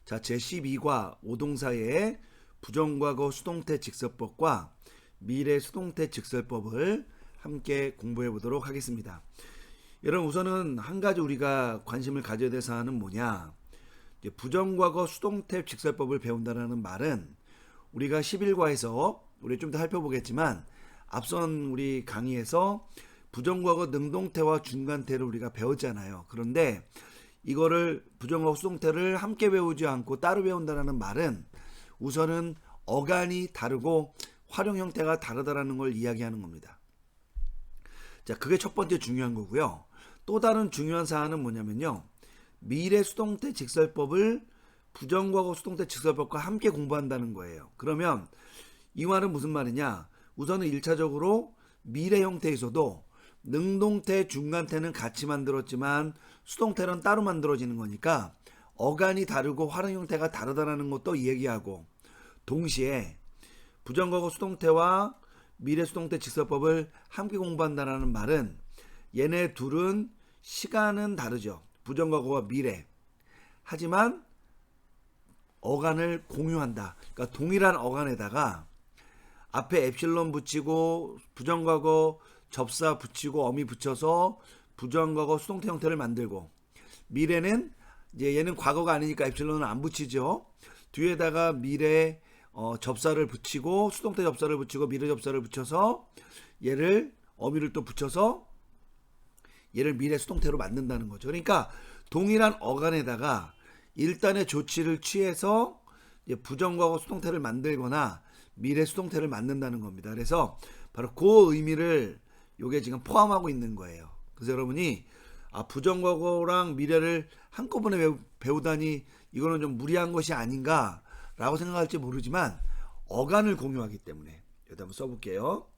자, 제12과 오동사의 부정과거 수동태 직설법과 미래 수동태 직설법을 함께 공부해 보도록 하겠습니다. 여러분, 우선은 한 가지 우리가 관심을 가져야 될 사안은 뭐냐? 이제 부정과거 수동태 직설법을 배운다는 말은 우리가 11과에서 우리 좀 더 살펴보겠지만 앞선 우리 강의에서 부정과거 능동태와 중간태를 우리가 배웠잖아요. 그런데 이거를 부정과거 수동태를 함께 배우지 않고 따로 배운다는 말은 우선은 어간이 다르고 활용 형태가 다르다라는 걸 이야기하는 겁니다. 자, 그게 첫 번째 중요한 거고요. 또 다른 중요한 사안은 뭐냐면요. 미래 수동태 직설법을 부정과거 수동태 직설법과 함께 공부한다는 거예요. 그러면 이 말은 무슨 말이냐? 우선은 1차적으로 미래 형태에서도 능동태, 중간태는 같이 만들었지만 수동태는 따로 만들어지는 거니까 어간이 다르고 활용 형태가 다르다는 것도 얘기하고, 동시에 부정과거 수동태와 미래 수동태 직설법을 함께 공부한다는 말은 얘네 둘은 시간은 다르죠. 부정과거와 미래. 하지만 어간을 공유한다. 그러니까 동일한 어간에다가 앞에 엡실론 붙이고 부정과거 접사 붙이고 어미 붙여서 부정과거 수동태 형태를 만들고, 미래는 이제 얘는 과거가 아니니까 엡실론은 안 붙이죠. 뒤에다가 미래 접사를 붙이고 수동태 접사를 붙이고 미래 접사를 붙여서 얘를 어미를 또 붙여서 얘를 미래 수동태로 만든다는 거죠. 그러니까 동일한 어간에다가 일단의 조치를 취해서 부정과거 수동태를 만들거나 미래 수동태를 만든다는 겁니다. 그래서 바로 그 의미를 요게 지금 포함하고 있는 거예요. 그래서 여러분이 부정과거랑 미래를 한꺼번에 배우다니 이거는 좀 무리한 것이 아닌가 라고 생각할지 모르지만 어간을 공유하기 때문에 여기다 한번 써볼게요.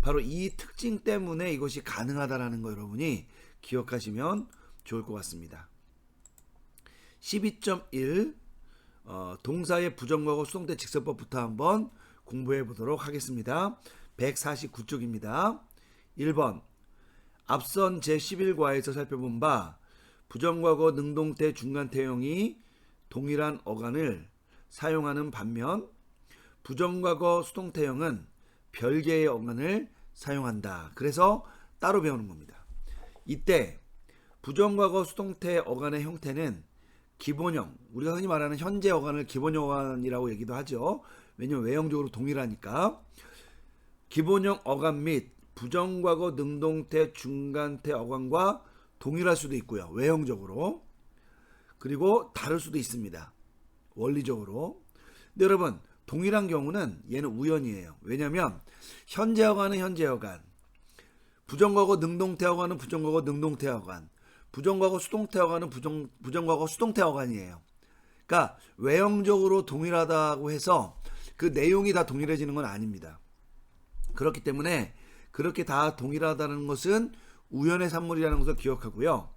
바로 이 특징 때문에 이것이 가능하다라는 거 여러분이 기억하시면 좋을 것 같습니다. 12.1 동사의 부정과거 수동태 직설법부터 한번 공부해 보도록 하겠습니다. 149쪽입니다. 1번, 앞선 제11과에서 살펴본 바 부정과거 능동태 중간태형이 동일한 어간을 사용하는 반면 부정과거 수동태형은 별개의 어간을 사용한다. 그래서 따로 배우는 겁니다. 이때 부정과거 수동태 어간의 형태는 기본형, 우리가 흔히 말하는 현재 어간을 기본형 어간이라고 얘기도 하죠. 왜냐하면 외형적으로 동일하니까. 기본형 어간 및 부정과거 능동태 중간태 어간과 동일할 수도 있고요. 외형적으로. 그리고 다를 수도 있습니다. 원리적으로. 근데 여러분, 동일한 경우는 얘는 우연이에요. 왜냐하면 현재 어간은 현재 어간, 부정과거 능동태 어간은 부정과거 능동태 어간, 부정과거 수동태 어간은 부정과거 수동태 어간이에요. 그러니까 외형적으로 동일하다고 해서 그 내용이 다 동일해지는 건 아닙니다. 그렇기 때문에 그렇게 다 동일하다는 것은 우연의 산물이라는 것을 기억하고요.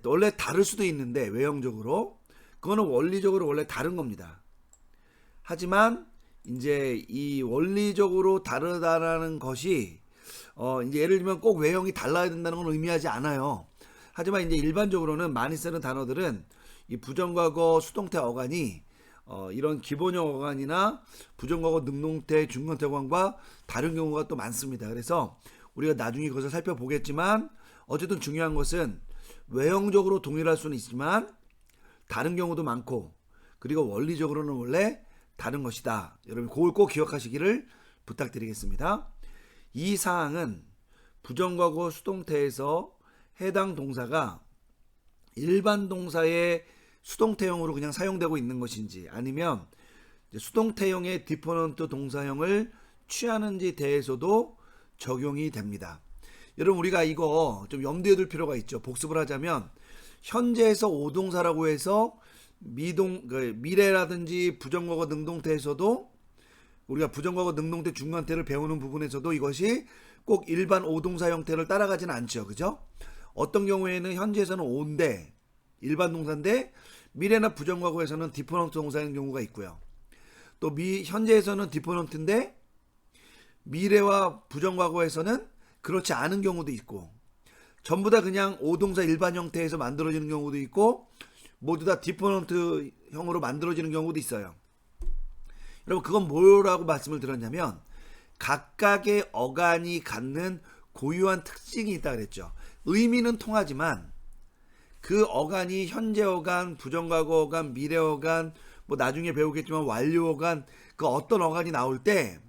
원래 다를 수도 있는데 외형적으로 그거는 원리적으로 원래 다른 겁니다. 하지만 이제 이 원리적으로 다르다라는 것이 이제 예를 들면 꼭 외형이 달라야 된다는 건 의미하지 않아요. 하지만 이제 일반적으로는 많이 쓰는 단어들은 이 부정과거 수동태 어간이 이런 기본형 어간이나 부정과거 능동태 중간태 어간과 다른 경우가 또 많습니다. 그래서 우리가 나중에 그것을 살펴보겠지만 어쨌든 중요한 것은 외형적으로 동일할 수는 있지만 다른 경우도 많고, 그리고 원리적으로는 원래 다른 것이다. 여러분 그걸 꼭 기억하시기를 부탁드리겠습니다. 이 사항은 부정과거 수동태에서 해당 동사가 일반 동사의 수동태형으로 그냥 사용되고 있는 것인지 아니면 수동태형의 디퍼런트 동사형을 취하는지 대해서도 적용이 됩니다. 여러분 우리가 이거 좀 염두에 둘 필요가 있죠. 복습을 하자면 현재에서 오동사라고 해서 미래라든지 부정과거 능동태에서도 우리가 부정과거 능동태 중간태를 배우는 부분에서도 이것이 꼭 일반 오동사 형태를 따라가지는 않죠. 그죠? 어떤 경우에는 현재에서는 오인데 일반 동사인데 미래나 부정과거에서는 디퍼런트 동사인 경우가 있고요. 또 현재에서는 디퍼런트인데 미래와 부정과거에서는 그렇지 않은 경우도 있고, 전부 다 그냥 오동사 일반 형태에서 만들어지는 경우도 있고 모두 다 디퍼런트형으로 만들어지는 경우도 있어요. 여러분 그건 뭐라고 말씀을 드렸냐면 각각의 어간이 갖는 고유한 특징이 있다 그랬죠. 의미는 통하지만 그 어간이 현재 어간, 부정과거 어간, 미래 어간, 뭐 나중에 배우겠지만 완료 어간, 그 어떤 어간이 나올 때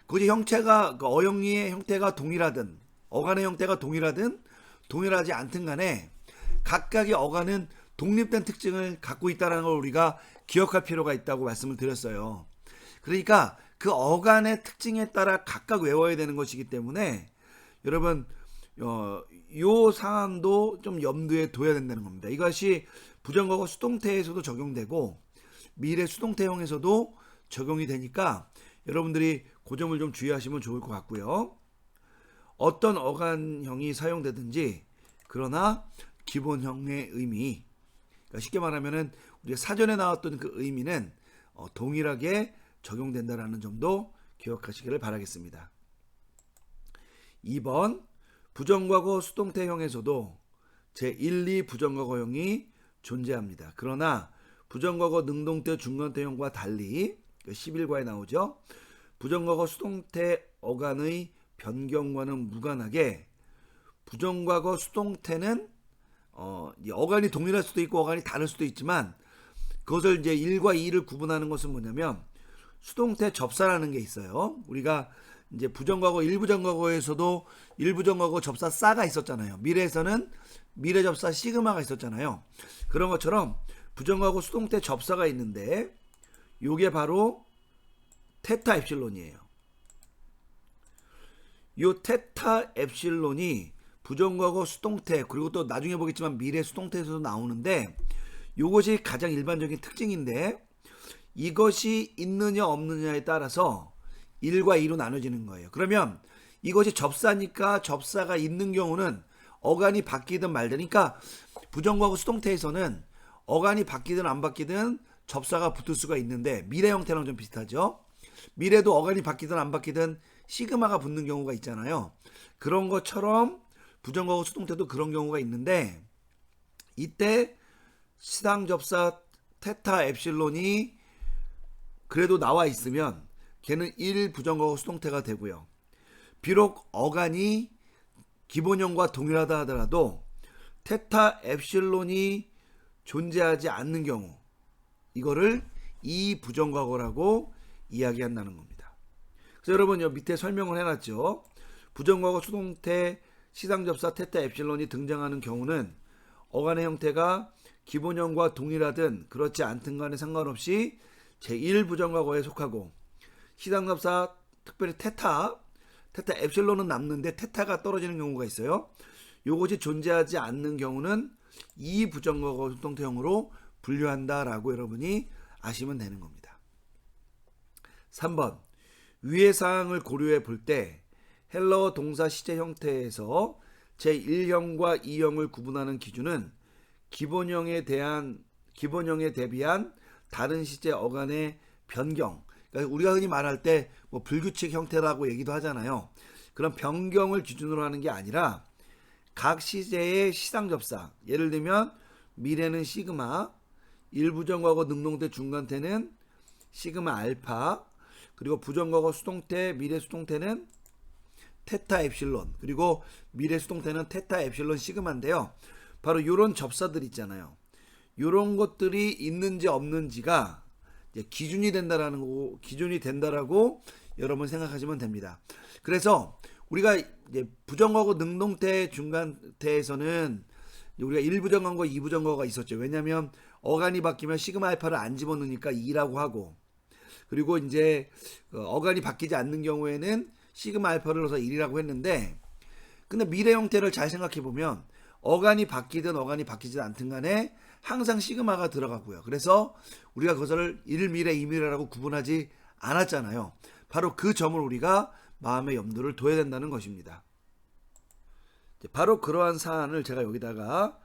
그것이 형태가 그 어영리의 형태가 동일하든 어간의 형태가 동일하든 동일하지 않든 간에 각각의 어간은 독립된 특징을 갖고 있다는 걸 우리가 기억할 필요가 있다고 말씀을 드렸어요. 그러니까 그 어간의 특징에 따라 각각 외워야 되는 것이기 때문에 여러분 요 사안도 좀 염두에 둬야 된다는 겁니다. 이것이 부정과거 수동태에서도 적용되고 미래 수동태형에서도 적용이 되니까 여러분들이 그 점을 좀 주의하시면 좋을 것 같고요. 어떤 어간형이 사용되든지 그러나 기본형의 의미, 그러니까 쉽게 말하면은 우리가 사전에 나왔던 그 의미는 동일하게 적용된다라는 점도 기억하시기를 바라겠습니다. 2번 부정과거 수동태형에서도 제1, 2 부정과거형이 존재합니다. 그러나 부정과거 능동태 중간태형과 달리 11과에 나오죠. 부정과거 수동태 어간의 변경과는 무관하게 부정과거 수동태는 어간이 동일할 수도 있고 어간이 다를 수도 있지만 그것을 이제 1과 2를 구분하는 것은 뭐냐면 수동태 접사라는 게 있어요. 우리가 이제 부정과거 1부정과거에서도 1부정과거 접사 싸가 있었잖아요. 미래에서는 미래 접사 시그마가 있었잖아요. 그런 것처럼 부정과거 수동태 접사가 있는데 요게 바로 테타 엡실론이에요. 요 테타 엡실론이 부정과거 수동태 그리고 또 나중에 보겠지만 미래 수동태에서도 나오는데 요것이 가장 일반적인 특징인데 이것이 있느냐 없느냐에 따라서 1과 2로 나눠지는 거예요. 그러면 이것이 접사니까 접사가 있는 경우는 어간이 바뀌든 말든, 그러니까 부정과거 수동태에서는 어간이 바뀌든 안 바뀌든 접사가 붙을 수가 있는데 미래 형태랑 좀 비슷하죠. 미래도 어간이 바뀌든 안 바뀌든 시그마가 붙는 경우가 있잖아요. 그런 것처럼 부정과거 수동태도 그런 경우가 있는데 이때 시당 접사 테타 엡실론이 그래도 나와 있으면 걔는 1 부정과거 수동태가 되고요. 비록 어간이 기본형과 동일하다 하더라도 테타 엡실론이 존재하지 않는 경우 이거를 2 부정과거라고 이야기한다는 겁니다. 그래서 여러분 여기 밑에 설명을 해놨죠. 부정과거 수동태 시상접사 테타 엡실론이 등장하는 경우는 어간의 형태가 기본형과 동일하든 그렇지 않든 간에 상관없이 제1 부정과거에 속하고 시상접사 특별히 테타 엡실론은 남는데 테타가 떨어지는 경우가 있어요. 요것이 존재하지 않는 경우는 2 부정과거 수동태형으로 분류한다라고 여러분이 아시면 되는 겁니다. 3번 위의 사항을 고려해 볼 때 헬러 동사 시제 형태에서 제1형과 2형을 구분하는 기준은 기본형에 대비한 다른 시제 어간의 변경, 그러니까 우리가 흔히 말할 때 뭐 불규칙 형태라고 얘기도 하잖아요. 그런 변경을 기준으로 하는 게 아니라 각 시제의 시상접사, 예를 들면 미래는 시그마, 1부정과거 능동태 중간태는 시그마 알파, 그리고 부정과거 수동태 미래 수동태는 테타 엡실론, 그리고 미래 수동태는 테타 엡실론 시그마인데요. 바로 이런 접사들 있잖아요. 이런 것들이 있는지 없는지가 이제 기준이 된다라고 여러분 생각하시면 됩니다. 그래서 우리가 이제 부정과거 능동태 중간태에서는 우리가 1부정과거 2부정과거가 있었죠. 왜냐하면 어간이 바뀌면 시그마 알파를 안 집어넣으니까 2라고 하고, 그리고 이제 어간이 바뀌지 않는 경우에는 시그마 알파를 넣어서 1이라고 했는데, 근데 미래 형태를 잘 생각해 보면 어간이 바뀌든 어간이 바뀌지 않든 간에 항상 시그마가 들어가고요. 그래서 우리가 그것을 1미래 2미래라고 구분하지 않았잖아요. 바로 그 점을 우리가 마음의 염두를 둬야 된다는 것입니다. 바로 그러한 사안을 제가 여기다가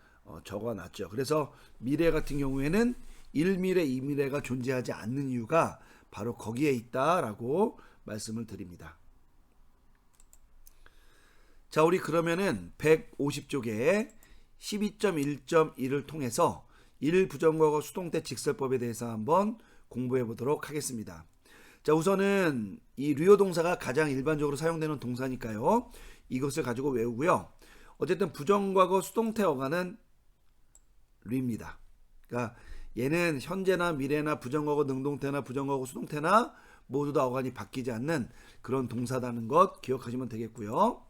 적어놨죠. 그래서 미래 같은 경우에는 1미래 2미래가 존재하지 않는 이유가 바로 거기에 있다라고 말씀을 드립니다. 자, 우리 그러면은 150쪽에 12.1.1을 통해서 일부정과거 수동태 직설법에 대해서 한번 공부해 보도록 하겠습니다. 자, 우선은 이 류어 동사가 가장 일반적으로 사용되는 동사니까요. 이것을 가지고 외우고요. 어쨌든 부정과거 수동태 어간은 류입니다. 그러니까 얘는 현재나 미래나 부정과거 능동태나 부정과거 수동태나 모두 다 어간이 바뀌지 않는 그런 동사다는 것 기억하시면 되겠고요.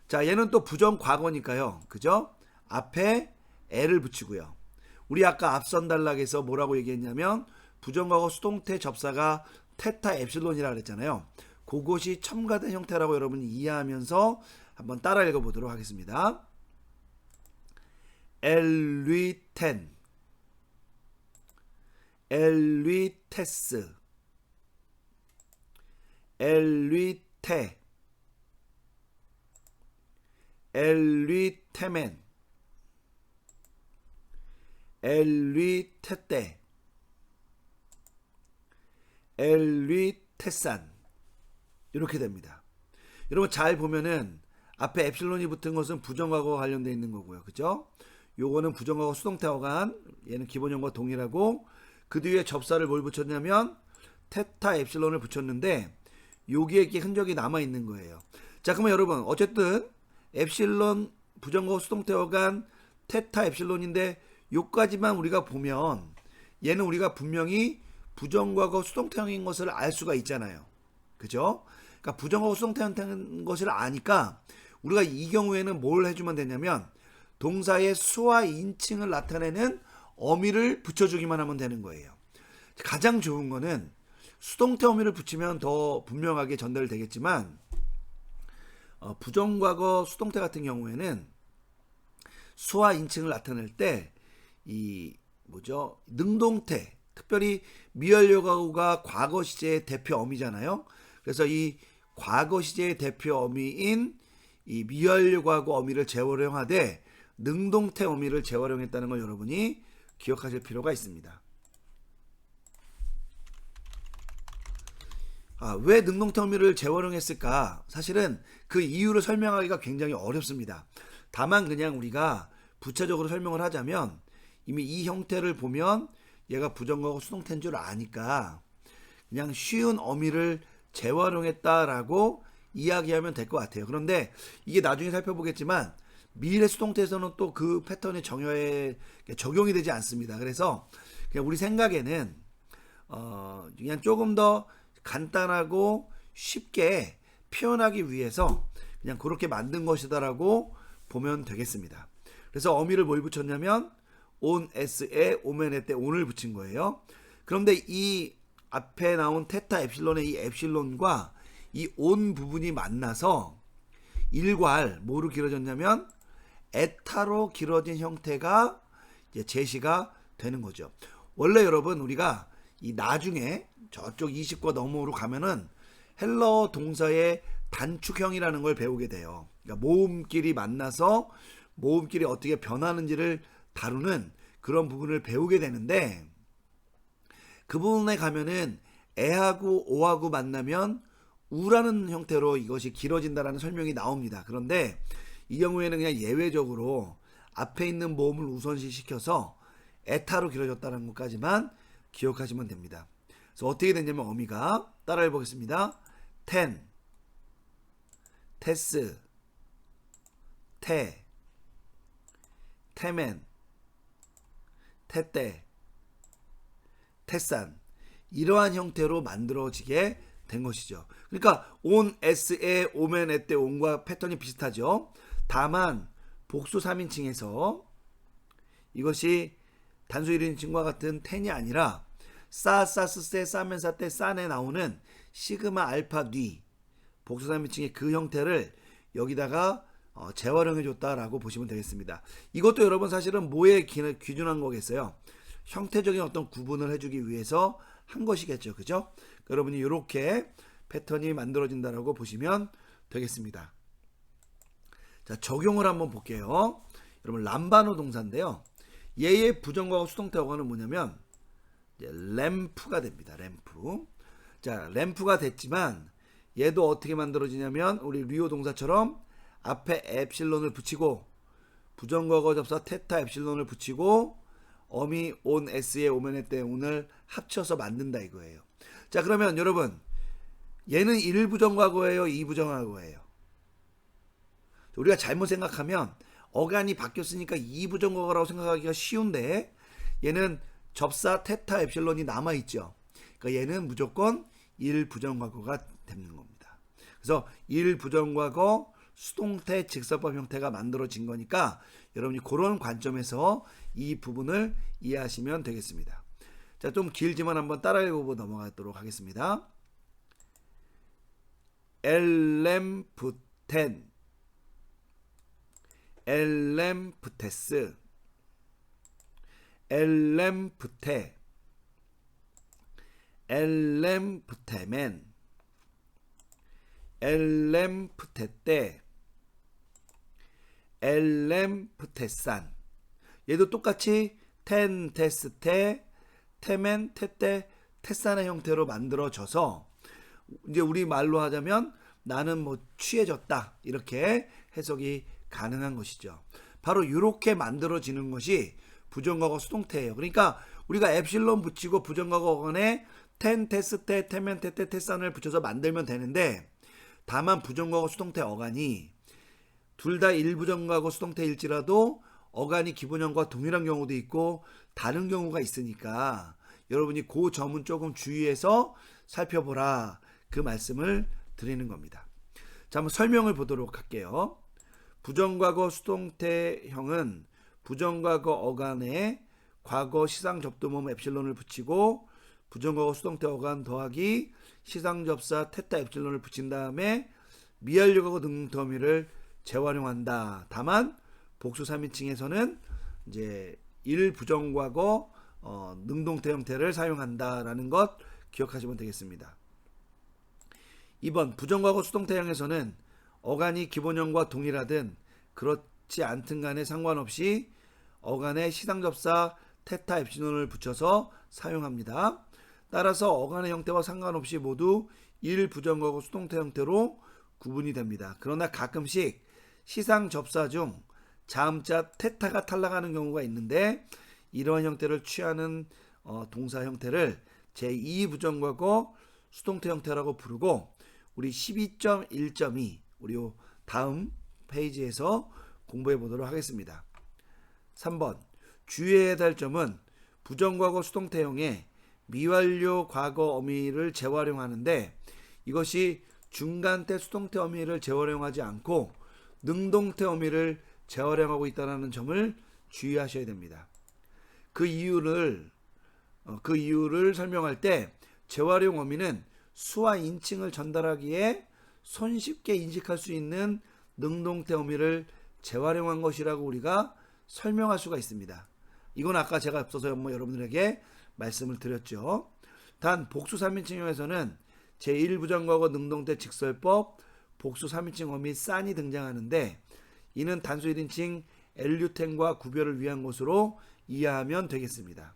자, 얘는 또 부정과거니까요. 그죠? 앞에 애를 붙이고요. 우리 아까 앞선 단락에서 뭐라고 얘기했냐면 부정과거 수동태 접사가 테타 엡실론이라고 그랬잖아요. 그것이 첨가된 형태라고 여러분이 이해하면서 한번 따라 읽어보도록 하겠습니다. 엘리텐, 엘리테스, 엘리테, 엘리테멘, 엘리테떼, 엘리테산, 이렇게 됩니다. 여러분 잘 보면은 앞에 엡실론이 붙은 것은 부정과거와 관련되어 있는 거고요. 그죠? 요거는 부정과거 수동태 어간, 얘는 기본형과 동일하고 그 뒤에 접사를 뭘 붙였냐면 테타 엡실론을 붙였는데 여기에 이렇게 흔적이 남아 있는 거예요. 자, 그러면 여러분 어쨌든 엡실론 부정과거 수동태 어간 테타 엡실론인데 요까지만 우리가 보면 얘는 우리가 분명히 부정과거 수동태형인 것을 알 수가 있잖아요. 그죠? 그러니까 부정과거 수동태형인 것을 아니까 우리가 이 경우에는 뭘 해주면 되냐면 동사의 수와 인칭을 나타내는 어미를 붙여주기만 하면 되는 거예요. 가장 좋은 거는 수동태 어미를 붙이면 더 분명하게 전달되겠지만 부정과거 수동태 같은 경우에는 수와 인칭을 나타낼 때 이 뭐죠? 능동태, 특별히 미완료가구가 과거 시제의 대표 어미잖아요. 그래서 이 과거 시제의 대표 어미인 이 미완료가구 어미를 재활용하되 능동태 어미를 재활용했다는 걸 여러분이 기억하실 필요가 있습니다. 왜 능동태 어미를 재활용했을까? 사실은 그 이유를 설명하기가 굉장히 어렵습니다. 다만 그냥 우리가 부차적으로 설명을 하자면 이미 이 형태를 보면 얘가 부정과거 수동태인 줄 아니까 그냥 쉬운 어미를 재활용했다라고 이야기하면 될 것 같아요. 그런데 이게 나중에 살펴보겠지만 미래 수동태에서는 또 그 패턴이 정효에 적용이 되지 않습니다. 그래서 그냥 우리 생각에는 그냥 조금 더 간단하고 쉽게 표현하기 위해서 그냥 그렇게 만든 것이다라고 보면 되겠습니다. 그래서 어미를 뭘 붙였냐면 on s에 오면에 때 on을 붙인 거예요. 그런데 이 앞에 나온 테타 엡실론의 이 엡실론과 이 on 부분이 만나서 일괄 뭐로 길어졌냐면 에타로 길어진 형태가 이제 제시가 되는 거죠. 원래 여러분 우리가 이 나중에 저쪽 20과 넘어로 가면은 헬러 동사의 단축형이라는 걸 배우게 돼요. 그러니까 모음끼리 만나서 모음끼리 어떻게 변하는지를 다루는 그런 부분을 배우게 되는데 그 부분에 가면은 애하고 오하고 만나면 우라는 형태로 이것이 길어진다라는 설명이 나옵니다. 그런데 이 경우에는 그냥 예외적으로 앞에 있는 모음을 우선시 시켜서 에타로 길어졌다는 것까지만 기억하시면 됩니다. 그래서 어떻게 됐냐면 어미가 따라해 보겠습니다. 텐, 테스, 테, 테멘, 테떼, 테산, 이러한 형태로 만들어지게 된 것이죠. 그러니까 on, s에 오면, 에때, on과 패턴이 비슷하죠. 다만 복수 3인칭에서 이것이 단수 1인칭과 같은 텐이 아니라 싸, 싸스, 세, 싸면, 사때, 싼에 나오는 시그마, 알파, 뉘 복수 3인칭의 그 형태를 여기다가 재활용해 줬다라고 보시면 되겠습니다. 이것도 여러분 사실은 뭐에 기준한 거겠어요? 형태적인 어떤 구분을 해주기 위해서 한 것이겠죠. 그죠? 여러분이 이렇게 패턴이 만들어진다라고 보시면 되겠습니다. 자, 적용을 한번 볼게요. 여러분 람바노 동사인데요. 얘의 부정과거 수동태 어간은 뭐냐면 이제 램프가 됩니다. 램프. 자, 램프가 됐지만 얘도 어떻게 만들어지냐면 우리 류어 동사처럼 앞에 엡실론을 붙이고 부정과거 접사 테타 엡실론을 붙이고 어미 온 s의 오면의 때문을 합쳐서 만든다 이거예요. 자, 그러면 여러분 얘는 1부정과거예요, 2부정과거예요? 우리가 잘못 생각하면 어간이 바뀌었으니까 2부정과거라고 생각하기가 쉬운데 얘는 접사 테타 엡실론이 남아있죠. 그러니까 얘는 무조건 1부정과거가 되는 겁니다. 그래서 1부정과거 수동태 직설법 형태가 만들어진 거니까 여러분이 그런 관점에서 이 부분을 이해하시면 되겠습니다. 자, 좀 길지만 한번 따라 읽어보고 넘어가도록 하겠습니다. 엘렘프텐, 엘렘프테스, 엘렘프테, 엘렘프테멘, 엘렘프테떼, 엘렘프테산. 얘도 똑같이 텐, 테스테, 테멘, 테떼, 테산의 형태로 만들어져서 이제 우리 말로 하자면 나는 뭐 취해졌다 이렇게 해석이 가능한 것이죠. 바로 이렇게 만들어지는 것이 부정과거 수동태예요. 그러니까 우리가 엡실론 붙이고 부정과거 어간에 텐, 테스테, 테멘, 테떼, 테산을 붙여서 만들면 되는데 다만 부정과거 수동태 어간이 둘 다 1부정과거 수동태일지라도 어간이 기본형과 동일한 경우도 있고 다른 경우가 있으니까 여러분이 그 점은 조금 주의해서 살펴보라 그 말씀을 드리는 겁니다. 자, 한번 설명을 보도록 할게요. 부정과거 수동태형은 부정과거 어간에 과거 시상 접두모음 엡실론을 붙이고 부정과거 수동태 어간 더하기 시상 접사 테타 엡실론을 붙인 다음에 미완료과거 능동태 어미를 재활용한다. 다만 복수 3인칭에서는 이제 1부정과거 능동태 형태를 사용한다라는 것 기억하시면 되겠습니다. 2번 부정과거 수동태형에서는 어간이 기본형과 동일하든 그렇지 않든 간에 상관없이 어간에 시상접사 테타 엡실론을 붙여서 사용합니다. 따라서 어간의 형태와 상관없이 모두 1부정과거 수동태 형태로 구분이 됩니다. 그러나 가끔씩 시상접사 중 자음자 테타가 탈락하는 경우가 있는데 이러한 형태를 취하는 동사 형태를 제2부정과거 수동태 형태라고 부르고 우리 12.1.2 우리 다음 페이지에서 공부해 보도록 하겠습니다. 3번 주의해야 할 점은 부정과거 수동태형에 미완료 과거 어미를 재활용하는데 이것이 중간태 수동태 어미를 재활용하지 않고 능동태 어미를 재활용하고 있다는 점을 주의하셔야 됩니다. 그 이유를 설명할 때 재활용 어미는 수와 인칭을 전달하기에 손쉽게 인식할 수 있는 능동태 어미를 재활용한 것이라고 우리가 설명할 수가 있습니다. 이건 아까 제가 앞서서 여러분들에게 말씀을 드렸죠. 단 복수 3인칭형에서는 제1부정과거 능동태 직설법 복수 3인칭 어미 싼이 등장하는데 이는 단수 1인칭 엘류텐과 구별을 위한 것으로 이해하면 되겠습니다.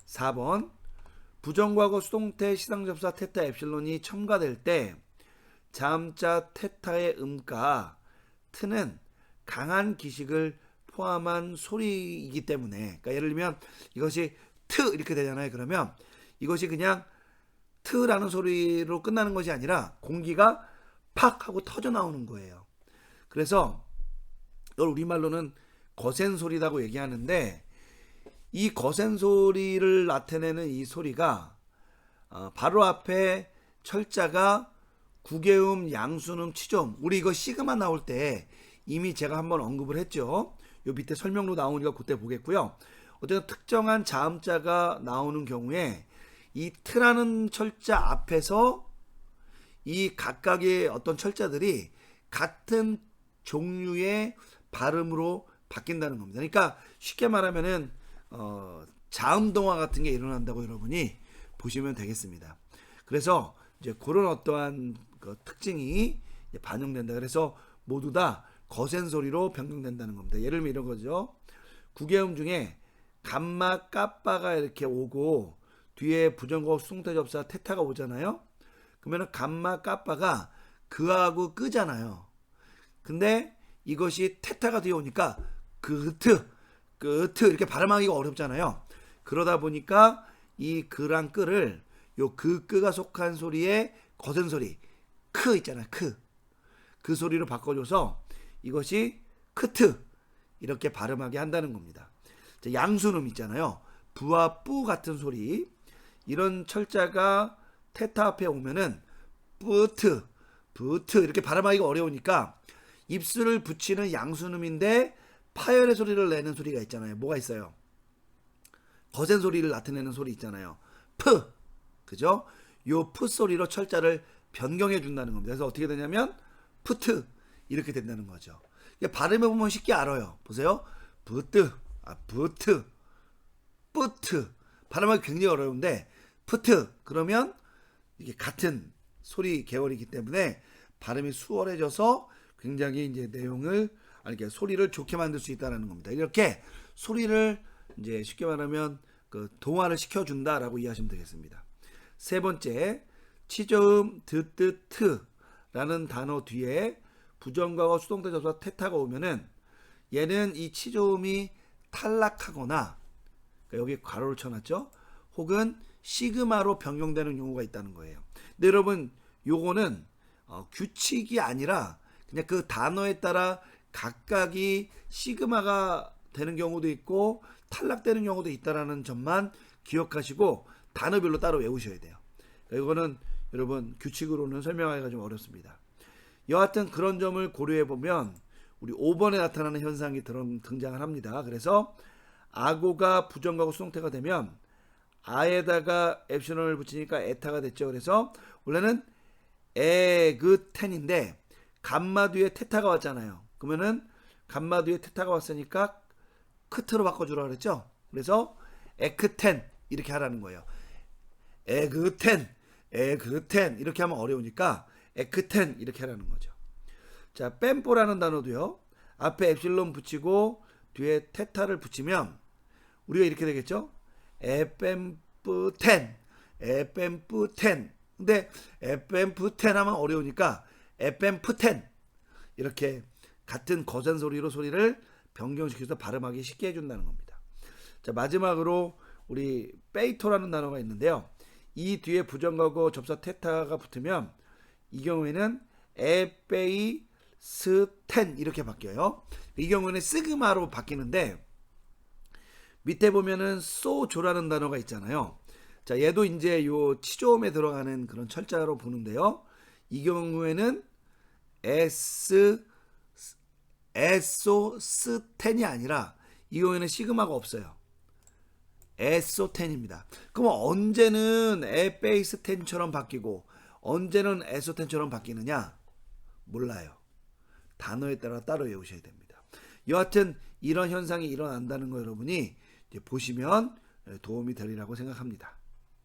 4번 부정과거 수동태 시상접사 테타 엡실론이 첨가될 때 자음자 테타의 음가 트는 강한 기식을 포함한 소리이기 때문에 그러니까 예를 들면 이것이 트 이렇게 되잖아요. 그러면 이것이 그냥 트라는 소리로 끝나는 것이 아니라 공기가 팍 하고 터져 나오는 거예요. 그래서 이걸 우리말로는 거센 소리라고 얘기하는데 이 거센 소리를 나타내는 이 소리가 바로 앞에 철자가 구개음, 양순음, 치조음 우리 이거 시그마 나올 때 이미 제가 한번 언급을 했죠. 요 밑에 설명로 나오니까 그때 보겠고요. 어쨌든 특정한 자음자가 나오는 경우에 이 트라는 철자 앞에서 이 각각의 어떤 철자들이 같은 종류의 발음으로 바뀐다는 겁니다. 그러니까 쉽게 말하면은 자음동화 같은 게 일어난다고 여러분이 보시면 되겠습니다. 그래서 이제 그런 어떠한 그 특징이 반영된다. 그래서 모두 다 거센 소리로 변경된다는 겁니다. 예를 들면 이런 거죠. 구개음 중에 감마 까빠가 이렇게 오고 뒤에 부정거 수동태 접사 테타가 오잖아요. 그러면 감마 까빠가 그하고 끄잖아요. 근데 이것이 테타가 되어 오니까 끄트 이렇게 발음하기가 어렵잖아요. 그러다 보니까 이 그랑 끄를 요 끄가 속한 소리의 거센 소리 크 있잖아요. 그 소리로 바꿔줘서 이것이 크트 이렇게 발음하게 한다는 겁니다. 자, 양순음 있잖아요. 부와 뿌 같은 소리 이런 철자가 테타 앞에 오면은 뿌트 부트 이렇게 발음하기가 어려우니까 입술을 붙이는 양순음인데 파열의 소리를 내는 소리가 있잖아요. 뭐가 있어요? 거센 소리를 나타내는 소리 있잖아요. 프 그죠? 요 푸 소리로 철자를 변경해 준다는 겁니다. 그래서 어떻게 되냐면 푸트 이렇게 된다는 거죠. 발음해 보면 쉽게 알아요. 보세요. 부트, 부트, 뿌트. 발음하기 굉장히 어려운데 푸트 그러면 이게 같은 소리 계열이기 때문에 발음이 수월해져서 굉장히 이제 내용을 이렇게 소리를 좋게 만들 수 있다는 겁니다. 이렇게 소리를 이제 쉽게 말하면 그 동화를 시켜준다라고 이해하시면 되겠습니다. 세 번째, 치저음 드뜨트라는 단어 뒤에 부정과거 수동태 접사 테타가 오면은 얘는 이 치저음이 탈락하거나 그러니까 여기 괄호를 쳐놨죠. 혹은 시그마로 변경되는 경우가 있다는 거예요. 근데 여러분 요거는 규칙이 아니라 그냥 그 단어에 따라 각각이 시그마가 되는 경우도 있고 탈락되는 경우도 있다라는 점만 기억하시고 단어별로 따로 외우셔야 돼요. 이거는 여러분 규칙으로는 설명하기가 좀 어렵습니다. 여하튼 그런 점을 고려해 보면 우리 5번에 나타나는 현상이 등장을 합니다. 그래서 아고가 부정과거 수동태가 되면 아에다가 엡실론을 붙이니까 에타가 됐죠. 그래서 원래는 에그텐인데 감마 뒤에 테타가 왔잖아요. 그러면은 감마 뒤에 테타가 왔으니까 크트로 바꿔주라 그랬죠. 그래서 에크텐 이렇게 하라는 거예요. 에그텐 이렇게 하면 어려우니까 에크텐 이렇게 하라는 거죠. 자, 뺨뽀라는 단어도요. 앞에 엡실론 붙이고 뒤에 테타를 붙이면 우리가 이렇게 되겠죠. 에뺨뿌텐 근데 에뺨뿌텐 하면 어려우니까 에뺨푸텐 이렇게 같은 거센 소리로 소리를 변경시켜서 발음하기 쉽게 해준다는 겁니다. 자, 마지막으로 우리 페이토라는 단어가 있는데요. 이 뒤에 부정과거 접사 테타가 붙으면 이 경우에는 에페이스텐 이렇게 바뀌어요. 이 경우에는 시그마로 바뀌는데 밑에 보면은 소조라는 단어가 있잖아요. 자, 얘도 이제 요 치조음에 들어가는 그런 철자로 보는데요. 이 경우에는 에소스텐이 아니라 이 경우에는 시그마가 없어요. 에소텐입니다. 그럼 언제는 에페이스텐처럼 바뀌고 언제는 에소텐처럼 바뀌느냐? 몰라요. 단어에 따라 따로 외우셔야 됩니다. 여하튼 이런 현상이 일어난다는 거 여러분이 이제 보시면 도움이 되리라고 생각합니다.